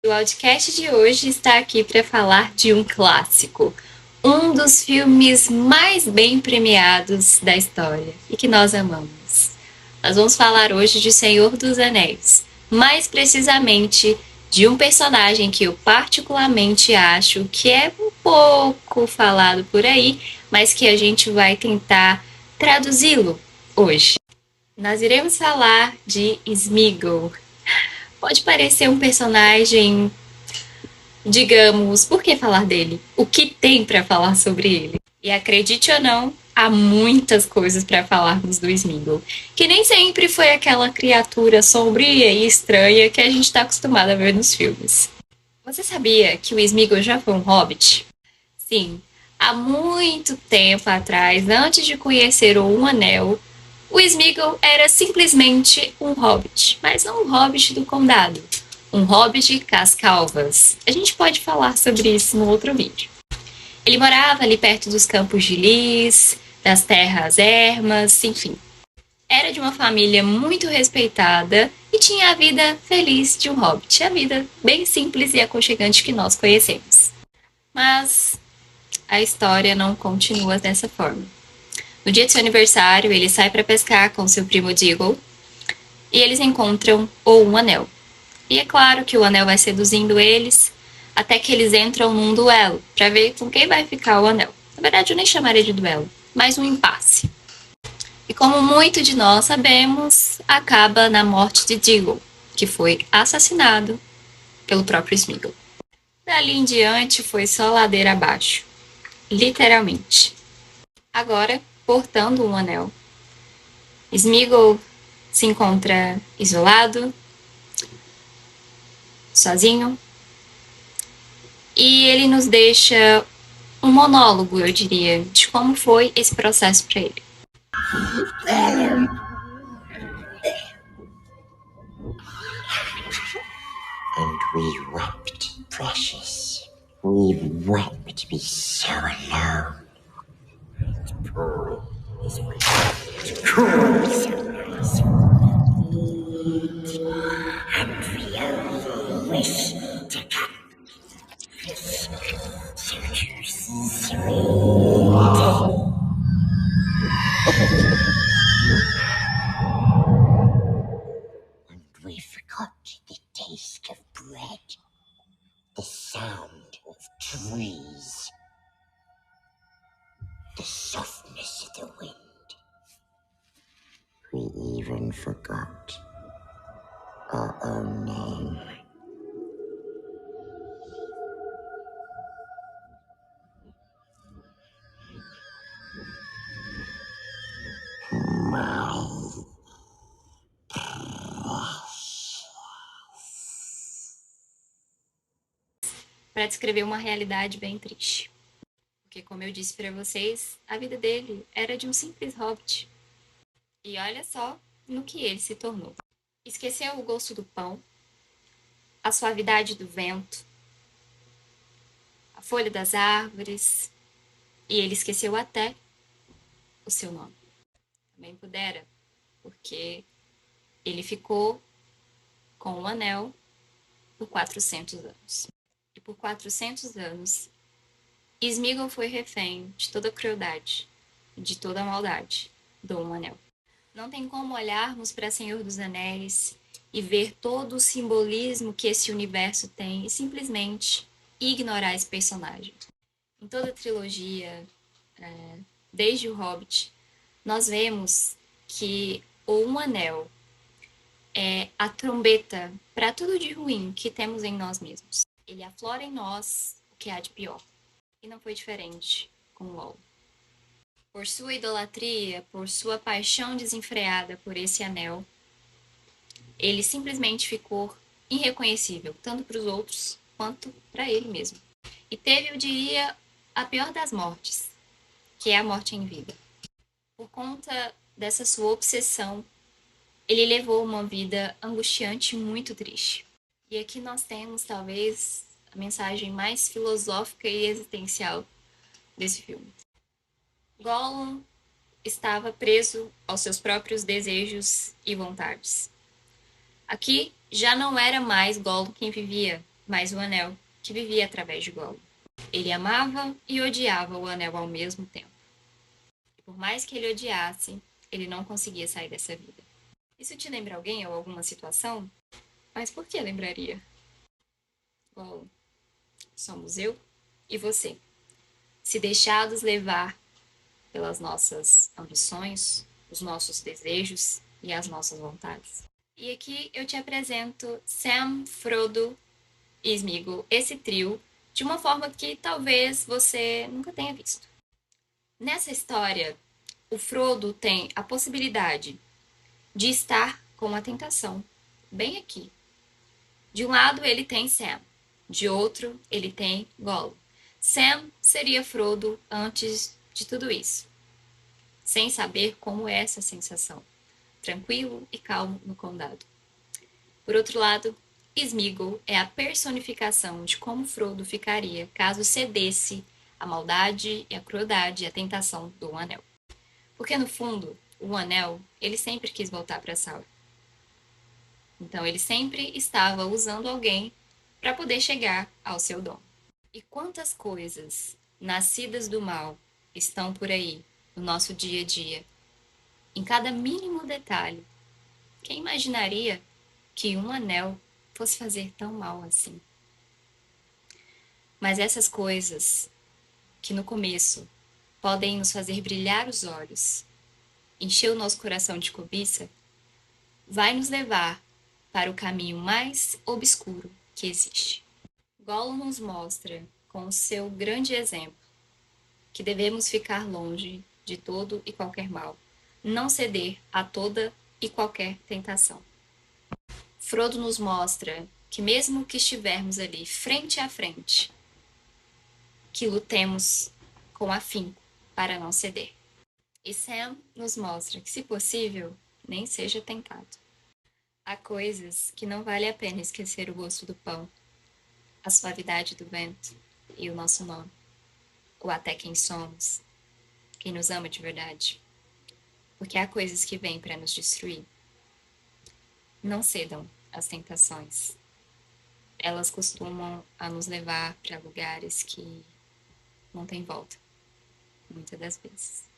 O podcast de hoje está aqui para falar de um clássico, um dos filmes mais bem premiados da história e que nós amamos. Nós vamos falar hoje de Senhor dos Anéis, mais precisamente de um personagem que eu particularmente acho que é um pouco falado por aí, mas que a gente vai tentar traduzi-lo hoje. Nós iremos falar de Sméagol. Pode parecer um personagem, digamos, por que falar dele? O que tem para falar sobre ele? E acredite ou não, há muitas coisas para falarmos do Sméagol, que nem sempre foi aquela criatura sombria e estranha que a gente está acostumado a ver nos filmes. Você sabia que o Sméagol já foi um hobbit? Sim, há muito tempo atrás, antes de conhecer o Um Anel, o Sméagol era simplesmente um hobbit, mas não um hobbit do condado, um hobbit cascalvas. A gente pode falar sobre isso no outro vídeo. Ele morava ali perto dos campos de lis, das terras ermas, enfim. Era de uma família muito respeitada e tinha a vida feliz de um hobbit, a vida bem simples e aconchegante que nós conhecemos. Mas a história não continua dessa forma. No dia de seu aniversário, ele sai para pescar com seu primo Diggle e eles encontram Um Anel. E é claro que o anel vai seduzindo eles até que eles entram num duelo para ver com quem vai ficar o anel. Na verdade, eu nem chamaria de duelo, mas um impasse. E como muito de nós sabemos, acaba na morte de Diggle, que foi assassinado pelo próprio Sméagol. Dali em diante foi só ladeira abaixo, literalmente. Agora, portando um anel, Sméagol se encontra isolado, sozinho, e ele nos deixa um monólogo, eu diria, de como foi esse processo para ele. And we wept, precious. We wept me so alone. Pearl is and we only wish to cut this so juicy sweet. And we forgot the taste of bread, the sound of trees, the softness of the wind. We even forgot our own name. Para descrever uma realidade bem triste. Porque, como eu disse para vocês, a vida dele era de um simples hobbit. E olha só no que ele se tornou. Esqueceu o gosto do pão, a suavidade do vento, a folha das árvores, e ele esqueceu até o seu nome. Também pudera, porque ele ficou com o anel por 400 anos. E por 400 anos, Sméagol foi refém de toda a crueldade, de toda a maldade do Um Anel. Não tem como olharmos para Senhor dos Anéis e ver todo o simbolismo que esse universo tem e simplesmente ignorar esse personagem. Em toda a trilogia, desde o Hobbit, nós vemos que o Um Anel é a trombeta para tudo de ruim que temos em nós mesmos. Ele aflora em nós o que há de pior. E não foi diferente com o LoL. Por sua idolatria, por sua paixão desenfreada por esse anel, ele simplesmente ficou irreconhecível, tanto para os outros quanto para ele mesmo. E teve, eu diria, a pior das mortes, que é a morte em vida. Por conta dessa sua obsessão, ele levou uma vida angustiante e muito triste. E aqui nós temos, talvez, a mensagem mais filosófica e existencial desse filme. Gollum estava preso aos seus próprios desejos e vontades. Aqui já não era mais Gollum quem vivia mas o anel que vivia através de Gollum. Ele amava e odiava o anel ao mesmo tempo. E por mais que ele odiasse, ele não conseguia sair dessa vida. Isso te lembra alguém ou alguma situação? Mas por que lembraria? Gollum, somos eu e você. Se deixados levar pelas nossas ambições, os nossos desejos e as nossas vontades. E aqui eu te apresento Sam, Frodo e Sméagol, esse trio, de uma forma que talvez você nunca tenha visto. Nessa história, o Frodo tem a possibilidade de estar com a tentação, bem aqui. De um lado ele tem Sam, de outro ele tem Gollum. Sam seria Frodo antes de tudo isso, sem saber como é essa sensação, tranquilo e calmo no condado. Por outro lado, Sméagol é a personificação de como Frodo ficaria caso cedesse à maldade e à crueldade e à tentação do Anel. Porque no fundo, o Anel, ele sempre quis voltar para Sauron. Então ele sempre estava usando alguém para poder chegar ao seu dom. E quantas coisas nascidas do mal estão por aí no nosso dia a dia, em cada mínimo detalhe. Quem imaginaria que um anel fosse fazer tão mal assim? Mas essas coisas que no começo podem nos fazer brilhar os olhos, encher o nosso coração de cobiça, vai nos levar para o caminho mais obscuro que existe. Gollum nos mostra, com o seu grande exemplo, que devemos ficar longe de todo e qualquer mal, não ceder a toda e qualquer tentação. Frodo nos mostra que mesmo que estivermos ali frente a frente, que lutemos com afinco para não ceder. E Sam nos mostra que, se possível, nem seja tentado. Há coisas que não vale a pena esquecer o gosto do pão, a suavidade do vento e o nosso nome, ou até quem somos, quem nos ama de verdade. Porque há coisas que vêm para nos destruir. Não cedam às tentações. Elas costumam a nos levar para lugares que não tem volta, muitas das vezes.